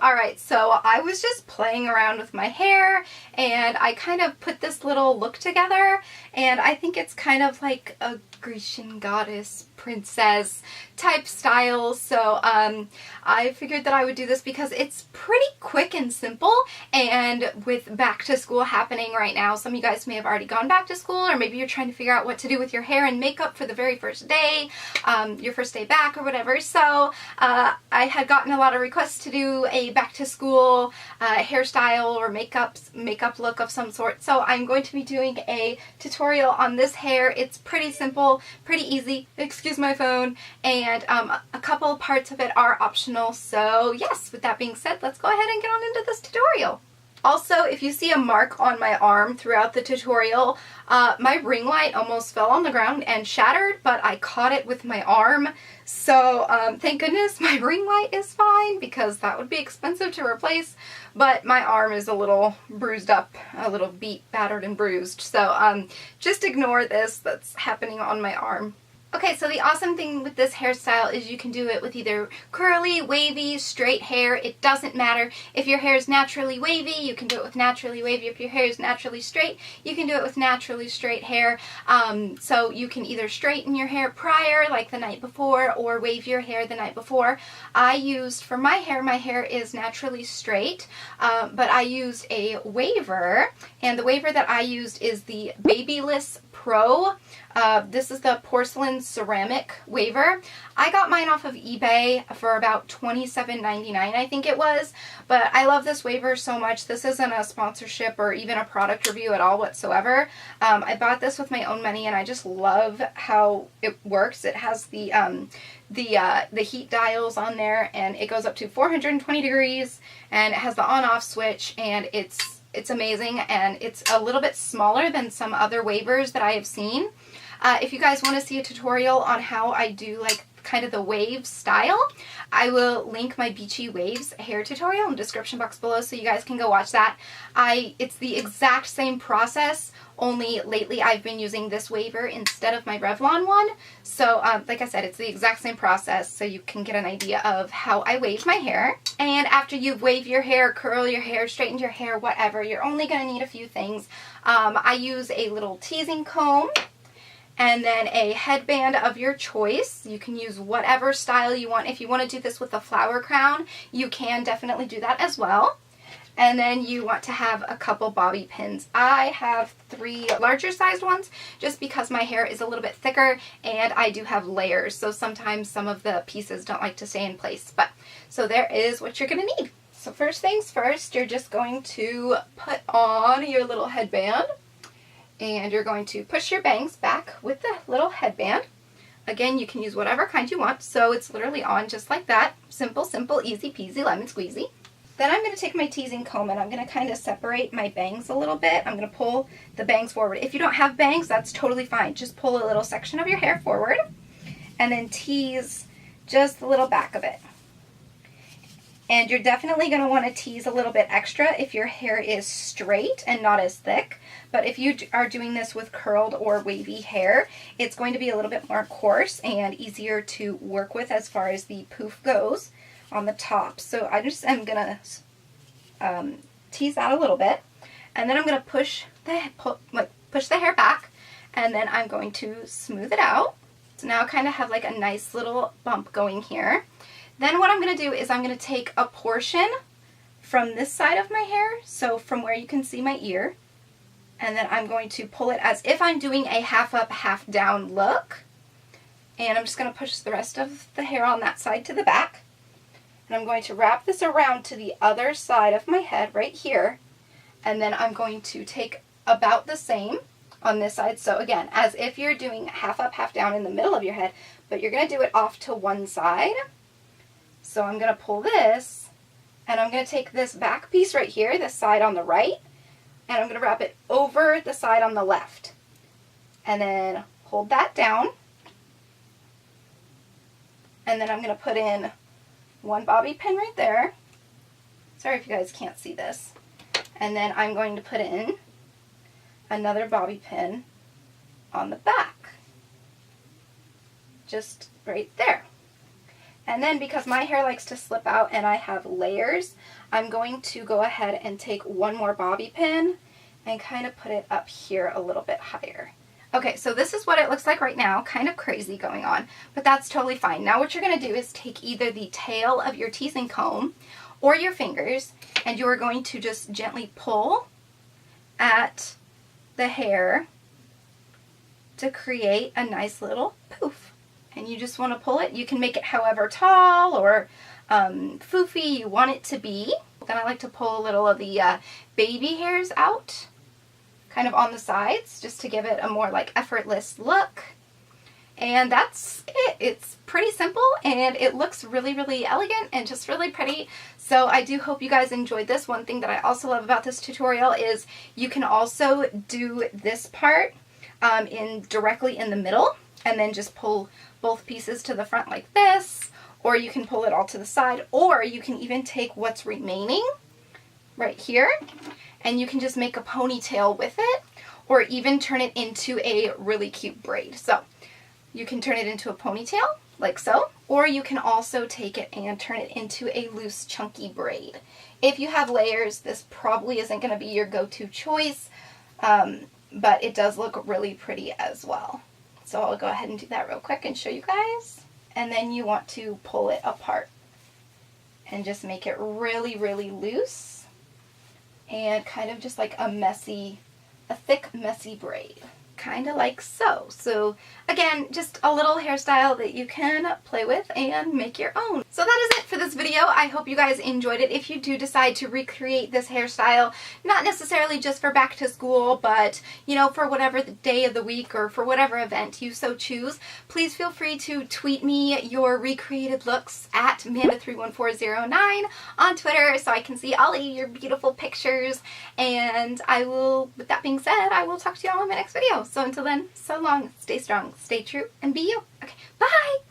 Alright, so I was just playing around with my hair and I kind of put this little look together, and I think it's kind of like a Grecian goddess, princess type style. So I figured that I would do this because it's pretty quick and simple, and with back to school happening right now, some of you guys may have already gone back to school, or maybe you're trying to figure out what to do with your hair and makeup for the very first day, your first day back or whatever. So I had gotten a lot of requests to do a back to school hairstyle or makeup look of some sort. So I'm going to be doing a tutorial on this hair. It's pretty simple, pretty easy, excuse my phone, and a couple parts of it are optional. So yes, with that being said, let's go ahead and get on into this tutorial. Also, if you see a mark on my arm throughout the tutorial, my ring light almost fell on the ground and shattered, but I caught it with my arm. So thank goodness my ring light is fine, because that would be expensive to replace, but my arm is a little bruised up, a little beat, battered, and bruised. So just ignore this that's happening on my arm. Okay, so the awesome thing with this hairstyle is you can do it with either curly, wavy, straight hair. It doesn't matter. If your hair is naturally wavy, you can do it with naturally wavy. If your hair is naturally straight, you can do it with naturally straight hair. So you can either straighten your hair prior, like the night before, or wave your hair the night before. For my hair is naturally straight, but I used a waver, and the waver that I used is the Babyless Pro. This is the porcelain ceramic waver. I got mine off of eBay for about $27.99, I think it was, but I love this waver so much. This isn't a sponsorship or even a product review at all whatsoever. I bought this with my own money, and I just love how it works. It has the heat dials on there, and it goes up to 420 degrees, and it has the on-off switch, and it's amazing, and it's a little bit smaller than some other wavers that I have seen. If you guys want to see a tutorial on how I do like kind of the wave style, I will link my Beachy Waves hair tutorial in the description box below, so you guys can go watch that. It's the exact same process, only lately I've been using this waver instead of my Revlon one. So like I said, it's the exact same process, so you can get an idea of how I wave my hair. And after you've waved your hair, curled your hair, straightened your hair, whatever, you're only going to need a few things. I use a little teasing comb, and then a headband of your choice. You can use whatever style you want. If you want to do this with a flower crown, you can definitely do that as well. And then you want to have a couple bobby pins. I have 3 larger sized ones just because my hair is a little bit thicker and I do have layers, so sometimes some of the pieces don't like to stay in place. But so there is what you're going to need. So first things first, you're just going to put on your little headband, and you're going to push your bangs back with the little headband. Again, you can use whatever kind you want, so it's literally on just like that. Simple, simple, easy peasy, lemon squeezy. Then I'm going to take my teasing comb and I'm going to kind of separate my bangs a little bit. I'm going to pull the bangs forward. If you don't have bangs, that's totally fine. Just pull a little section of your hair forward and then tease just the little back of it. And you're definitely going to want to tease a little bit extra if your hair is straight and not as thick. But if you are doing this with curled or wavy hair, it's going to be a little bit more coarse and easier to work with as far as the poof goes on the top. So I just am going to tease that a little bit. And then I'm going to push the hair back, and then I'm going to smooth it out. So now I kind of have like a nice little bump going here. Then what I'm going to do is I'm going to take a portion from this side of my hair, so from where you can see my ear, and then I'm going to pull it as if I'm doing a half up, half down look. And I'm just going to push the rest of the hair on that side to the back. And I'm going to wrap this around to the other side of my head right here. And then I'm going to take about the same on this side. So again, as if you're doing half up, half down in the middle of your head, but you're going to do it off to one side. So I'm going to pull this, and I'm going to take this back piece right here, this side on the right, and I'm going to wrap it over the side on the left. And then hold that down. And then I'm going to put in one bobby pin right there. Sorry if you guys can't see this. And then I'm going to put in another bobby pin on the back. Just right there. And then because my hair likes to slip out and I have layers, I'm going to go ahead and take one more bobby pin and kind of put it up here a little bit higher. Okay, so this is what it looks like right now. Kind of crazy going on, but that's totally fine. Now what you're going to do is take either the tail of your teasing comb or your fingers, and you're going to just gently pull at the hair to create a nice little poof. And you just want to pull it. You can make it however tall or foofy you want it to be. Then I like to pull a little of the baby hairs out, kind of on the sides, just to give it a more like effortless look. And that's it. It's pretty simple and it looks really, really elegant and just really pretty. So I do hope you guys enjoyed this. One thing that I also love about this tutorial is you can also do this part directly in the middle and then just pull both pieces to the front like this, or you can pull it all to the side, or you can even take what's remaining right here and you can just make a ponytail with it, or even turn it into a really cute braid. So you can turn it into a ponytail like so, or you can also take it and turn it into a loose chunky braid. If you have layers, this probably isn't going to be your go-to choice, but it does look really pretty as well. So I'll go ahead and do that real quick and show you guys. And then you want to pull it apart and just make it really, really loose and kind of just like a thick, messy braid. Kind of like so. So again, just a little hairstyle that you can play with and make your own. So that is it for this video. I hope you guys enjoyed it. If you do decide to recreate this hairstyle, not necessarily just for back to school, but you know, for whatever the day of the week or for whatever event you so choose, please feel free to tweet me your recreated looks at Amanda31409 on Twitter so I can see all of your beautiful pictures. And I will, with that being said, I will talk to you all in my next video. So until then, so long, stay strong, stay true, and be you. Okay, bye!